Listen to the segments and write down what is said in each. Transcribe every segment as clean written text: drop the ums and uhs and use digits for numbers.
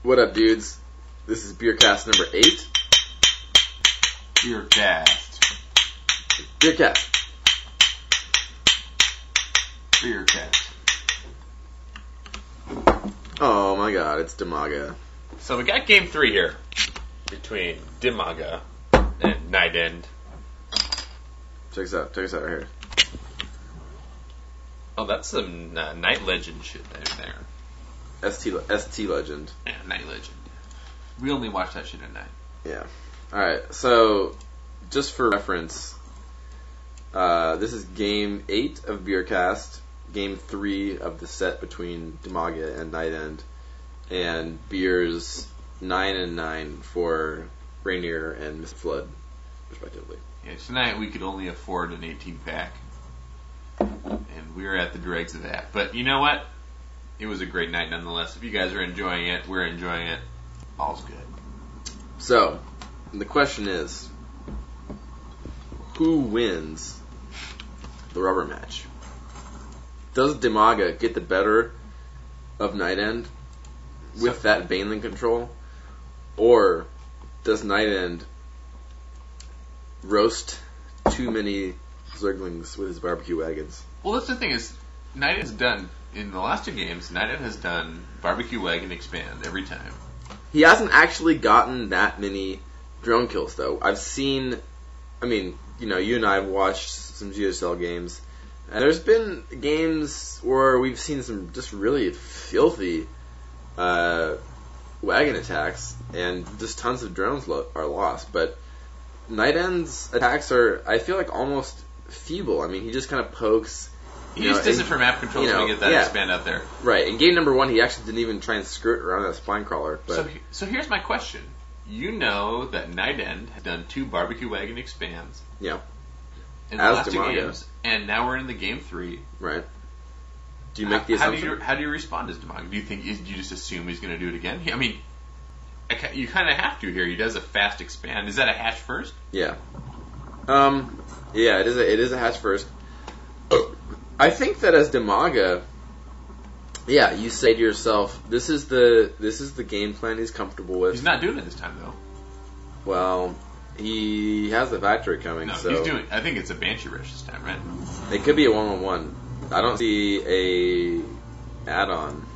What up, dudes? This is BeerCast number 8. BeerCast. BeerCast. BeerCast. Oh my god, it's Dimaga. So we got game 3 here between Dimaga and nydus. Check us out right here. Oh, that's some Night Legend shit there. ST Legend. Yeah, Night Legend. We only watch that shit at night. Yeah. Alright, so just for reference, this is game 8 of BeerCast, game 3 of the set between Dimaga and nydus, and Beer's 9 and 9 for Rainier and Mr. Flood, respectively. Yeah, tonight we could only afford an 18-pack, and we were at the dregs of that. But you know what? It was a great night nonetheless. If you guys are enjoying it, we're enjoying it. All's good. So, the question is, who wins the rubber match? Does Dimaga get the better of nydus with that Baneling control? Or does nydus roast too many Zerglings with his barbecue wagons? Well, that's the thing is, nydus has done, in the last 2 games, nydus has done barbecue wagon expand every time. He hasn't actually gotten that many drone kills, though. I've seen, you and I have watched some GSL games, and there's been games where we've seen some just really filthy wagon attacks, and just tons of drones are lost. But nydus attacks are, I feel like, almost feeble. He just kind of pokes. He just does it for map controls when we get that expand out there. Right. In game number 1, he actually didn't even try and skirt around that spine crawler. But So here's my question. You know that nydus has done 2 barbecue wagon expands. Yeah. In the last 2 games, and now we're in the game 3. Right. Do you make the assumption? How do you respond as Dimaga? Do you think you just assume he's going to do it again? You kind of have to here. He does a fast expand. Is that a hatch first? Yeah. Yeah, it is a hatch first. I think that as Dimaga, yeah, you say to yourself, this is the game plan he's comfortable with. He's not doing it this time though. Well, he has the factory coming. No, so he's doing. I think it's a Banshee Rush this time, right? It could be a 1-on-1. I don't see a add-on.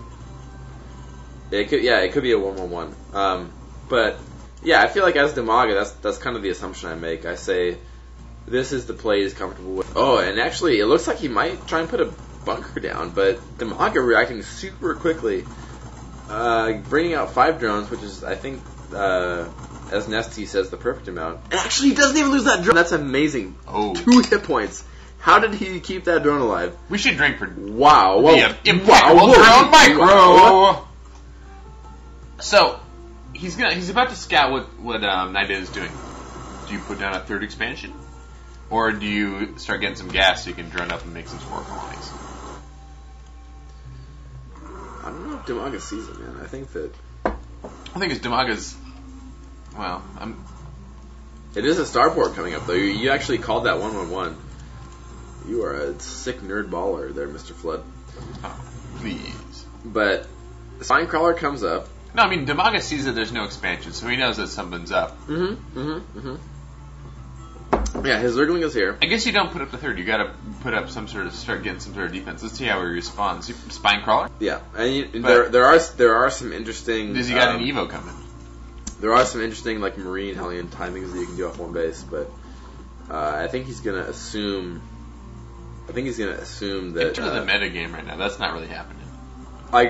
It could be a 1-on-1. But yeah, I feel like as Dimaga, that's kind of the assumption I make. I say, this is the play he's comfortable with. Oh, and actually, it looks like he might try and put a bunker down, but Dimaga reacting super quickly, bringing out 5 drones, which is, I think, as Nesty says, the perfect amount. And actually, he doesn't even lose that drone. That's amazing. Oh. 2 hit points. How did he keep that drone alive? We should drink for wow. The impeccable drone micro. Wow. So he's about to scout what nydus is doing. Do you put down a 3rd expansion? Or do you start getting some gas so you can drone up and make some spore colonies? I don't know if Dimaga sees it, man. I think it's Dimaga's. Well, it is a starport coming up, though. You actually called that 1-on-1. You are a sick nerd baller there, Mr. Flood. Oh, please. But the spine crawler comes up. No, Dimaga sees that there's no expansion, so he knows that something's up. Yeah, his Zergling is here. I guess you don't put up the 3rd. You gotta put up start getting some sort of defense. Let's see how he responds. Spine crawler? Yeah, and there are some interesting. Does he got an Evo coming? There are some interesting Marine Hellion timings that you can do off one base, but I think he's gonna assume. that. In terms of the meta game right now, that's not really happening.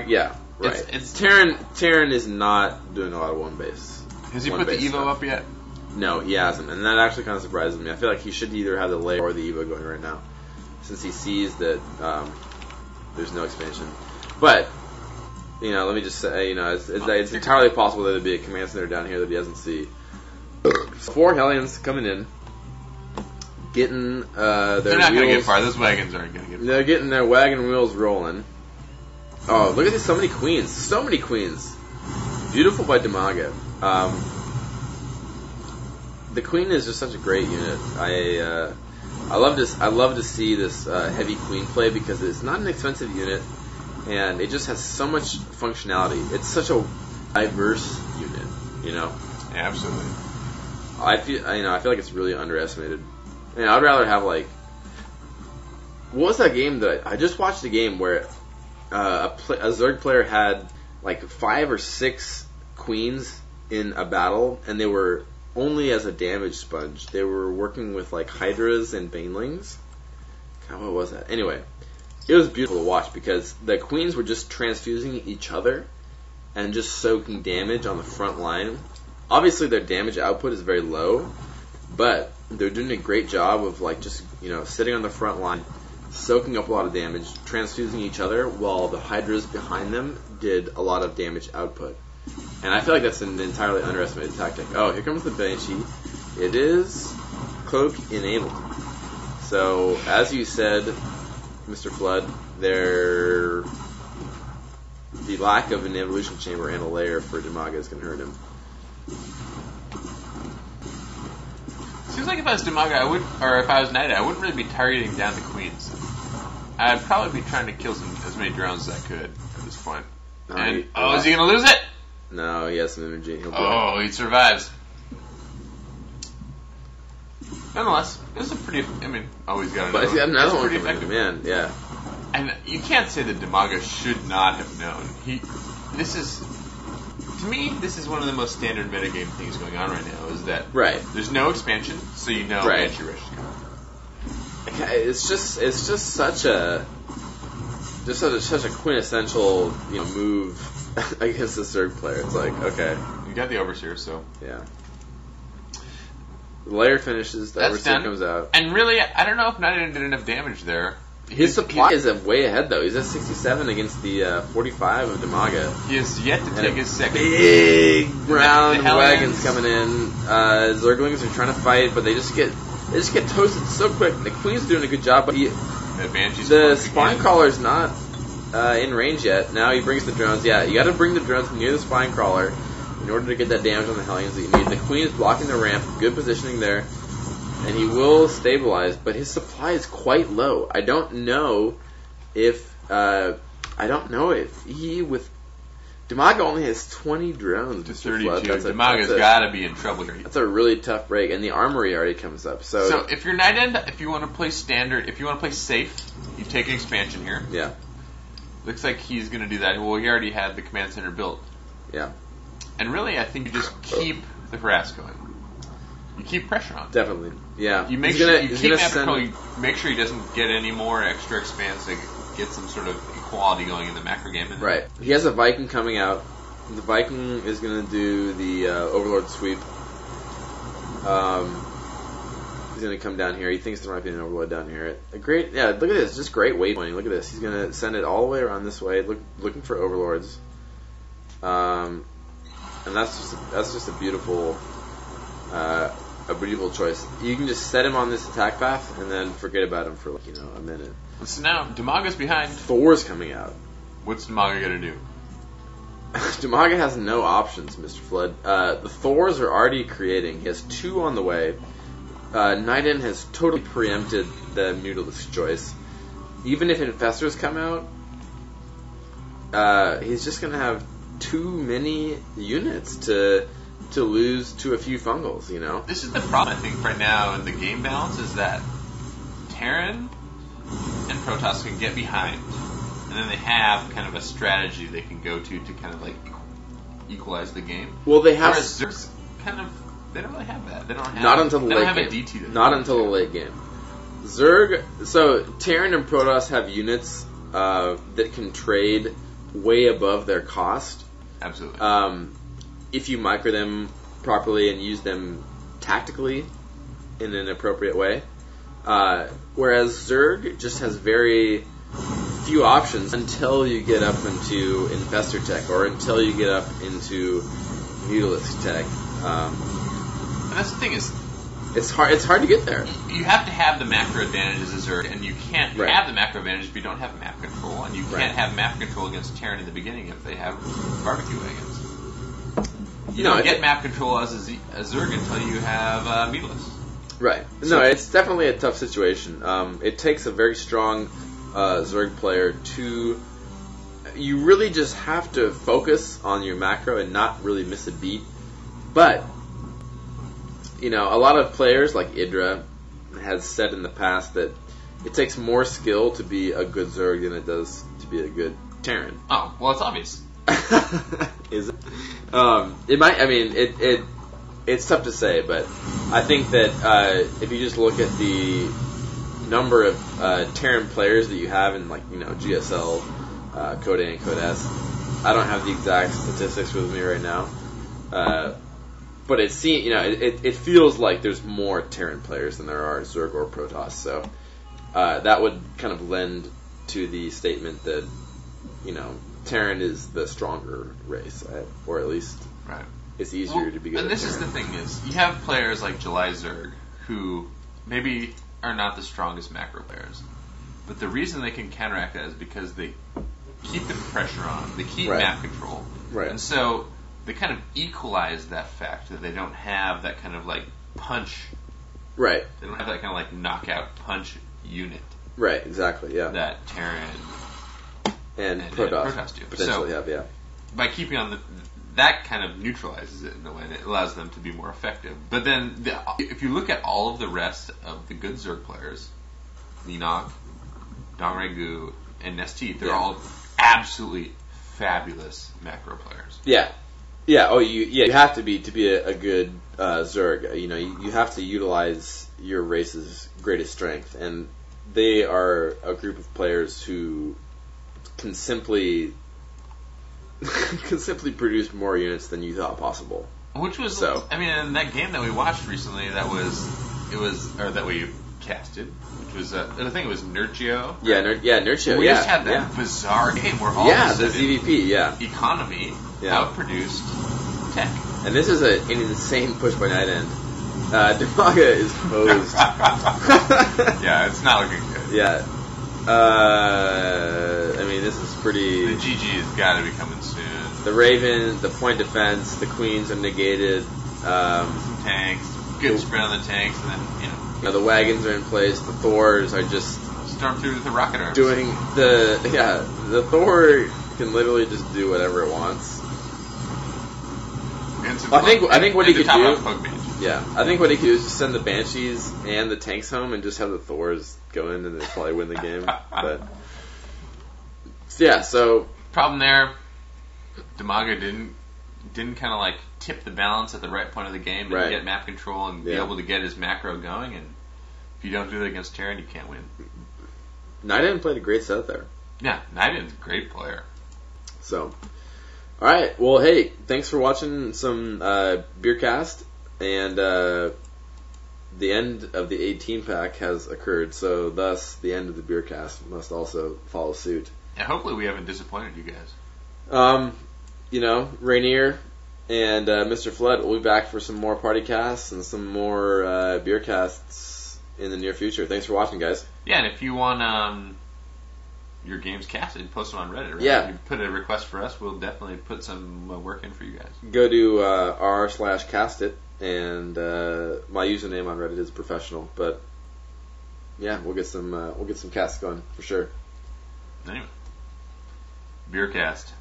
Yeah, right. Terran is not doing a lot of one base. Has he put the Evo stuff up yet? No, he hasn't, and that actually kind of surprises me. I feel like he should either have the Lair or the Evo going right now, since he sees that there's no expansion. But let me just say, it's entirely possible that there'd be a command center down here that he doesn't see. 4 Hellions coming in, getting their They're not going to get wheels. far. Those wagons aren't going to get far. They're getting their wagon wheels rolling. Oh, look at this! So many queens. So many queens. Beautiful by Dimaga. The queen is just such a great unit. I love to see this heavy queen play because it's not an expensive unit. and it just has so much functionality. It's such a diverse unit, you know. Yeah, absolutely. I feel like it's really underestimated. And I'd rather have like, what was that game that I just watched? A game where a Zerg player had like 5 or 6 queens in a battle, and they were only as a damage sponge. They were working with like hydras and banelings. God, what was that? Anyway, it was beautiful to watch because the queens were just transfusing each other and just soaking damage on the front line. Obviously, their damage output is very low, but they're doing a great job of like just sitting on the front line, soaking up a lot of damage, transfusing each other, while the hydras behind them did a lot of damage output. And I feel like that's an entirely underestimated tactic. Oh, here comes the Banshee. It is cloak enabled. So, as you said, Mr. Flood, the lack of an evolution chamber and a lair for Dimaga is going to hurt him. Seems like if I was Dimaga, or if I was Knight, I wouldn't really be targeting down the queens. I'd probably be trying to kill as many drones as I could at this point. Is he going to lose it? No, he has some energy. He survives. Nonetheless, this is a pretty. He's got another one. Another one coming in, man. Yeah. And you can't say that Dimaga should not have known. To me, this is one of the most standard metagame things going on right now. Is that there's no expansion, so Banshee Rush is coming. It's just such a quintessential move against a Zerg player. It's like, okay, you got the Overseer, so yeah. The layer finishes, the Overseer comes out, and really, I don't know if Knight did enough damage there. His supply is way ahead though. He's at 67 against the 45 of Dimaga. He has yet to take his second. Big round wagons coming in. Zerglings are trying to fight, but they just get toasted so quick. The Queen's doing a good job, but the Spine Crawler's not in range yet. Now he brings the drones. Yeah, you got to bring the drones near the Spine Crawler in order to get that damage on the Hellions that you need. The Queen is blocking the ramp. Good positioning there. And he will stabilize, but his supply is quite low. I don't know if he with Dimaga only has 20 drones. To 32. Dimaga's got to be in trouble here. That's a really tough break, and the armory already comes up. So if you're Knight End, if you want to play standard, if you want to play safe, you take an expansion here. Yeah. Looks like he's going to do that. Well, he already had the command center built. Yeah. And really, I think you just keep the harass going. You keep pressure on him. Definitely. Yeah. You make sure you keep him after control. You make sure he doesn't get any more extra expanse to get some sort of equality going in the macro game. Right. He has a Viking coming out. The Viking is going to do the Overlord sweep. He's going to come down here. He thinks there might be an Overlord down here. Look at this. Just great waypointing. Look at this. He's going to send it all the way around this way, looking for Overlords. And that's just a beautiful choice. You can just set him on this attack path and then forget about him for a minute. So now Dimaga's behind. Thor's coming out. What's Dimaga gonna do? Dimaga has no options, Mr. Flood. The Thors are already creating. He has 2 on the way. Knighten has totally preempted the Mutalisk choice. Even if Infestors come out, he's just gonna have too many units to lose to a few fungals, This is the problem, I think, right now in the game balance, is that Terran and Protoss can get behind, and then they have kind of a strategy they can go to kind of like equalize the game. Well, they have... Whereas Zerg's they don't really have that. They don't have... Not until the late game. They don't have a DT. Not until the late game. So Terran and Protoss have units that can trade way above their cost. Absolutely. If you micro them properly and use them tactically in an appropriate way. Whereas Zerg just has very few options until you get up into Infestor tech or until you get up into Mutalisk tech. And that's the thing is... It's hard to get there. You have to have the macro advantage as a Zerg, and you can't have the macro advantage if you don't have map control, and you can't have map control against Terran in the beginning if they have barbecue wagons. You don't get map control as a Zerg until you have Mutalisk. Right. So, no, it's definitely a tough situation. It takes a very strong Zerg player to you really just have to focus on your macro and not really miss a beat. But, you know, a lot of players like Idra has said in the past that it takes more skill to be a good Zerg than it does to be a good Terran. Oh, well, it's obvious. Is it? It might. I mean, it's tough to say, but I think that if you just look at the number of Terran players that you have in, like, you know, GSL, Code A and Code S, I don't have the exact statistics with me right now, but it feels like there's more Terran players than there are Zerg or Protoss. So that would kind of lend to the statement that, you know, Terran is the stronger race, or at least it's easier to be good. And this Terran. is the thing: is you have players like July Zerg who maybe are not the strongest macro players, but the reason they can counteract that is because they keep the pressure on, they keep map control, and so they kind of equalize that fact that they don't have that kind of like punch. Right. They don't have that kind of like knockout punch unit. Right. Exactly. Yeah. That Terran and Protoss do. Potentially have. Yeah. By keeping on that kind of neutralizes it in a way, and it allows them to be more effective. But then, if you look at all of the rest of the good Zerg players, Ninok, Dongregu, and Nestea, they're all absolutely fabulous macro players. Yeah. Yeah. Oh, you have to be a good Zerg. You know, you have to utilize your race's greatest strength, and they are a group of players who can simply produce more units than you thought possible. Which was, I mean, in that game that we watched recently, that we casted, which was, I think it was Nurgio. Yeah, Nurgio. We just had that bizarre game where all of a the sudden ZVP, economy outproduced tech. And this is an insane push by Night End. Dimaga is posed. Yeah, it's not looking good. Yeah. I mean, this is pretty... The GG has got to be coming soon. The Raven, the point defense, the Queens are negated. Some tanks, good spread on the tanks, and then, you know, the wagons are in place. The Thors are just... storm through with the rocket arms. Doing the Thor can literally just do whatever it wants. I think what he could do... Yeah, I think what he could do is just send the Banshees and the tanks home and just have the Thors go in and they'll probably win the game. But yeah, so problem there, Dimaga didn't kind of like tip the balance at the right point of the game and get map control and be able to get his macro going. And if you don't do that against Terran, you can't win. Niden played a great set there. Yeah, Niden's a great player. So, all right, well, hey, thanks for watching some BeerCast. And the end of the 18 pack has occurred, so thus the end of the BeerCast must also follow suit. Yeah, hopefully we haven't disappointed you guys. You know, Rainier and Mr. Flood will be back for some more party casts and some more BeerCasts in the near future. Thanks for watching, guys. Yeah, and if you want your games casted, post them on Reddit, right? Yeah. If you put a request for us, we'll definitely put some work in for you guys. Go to r/castit. And my username on Reddit is professional, but yeah, we'll get some casts going for sure. Anyway, BeerCast.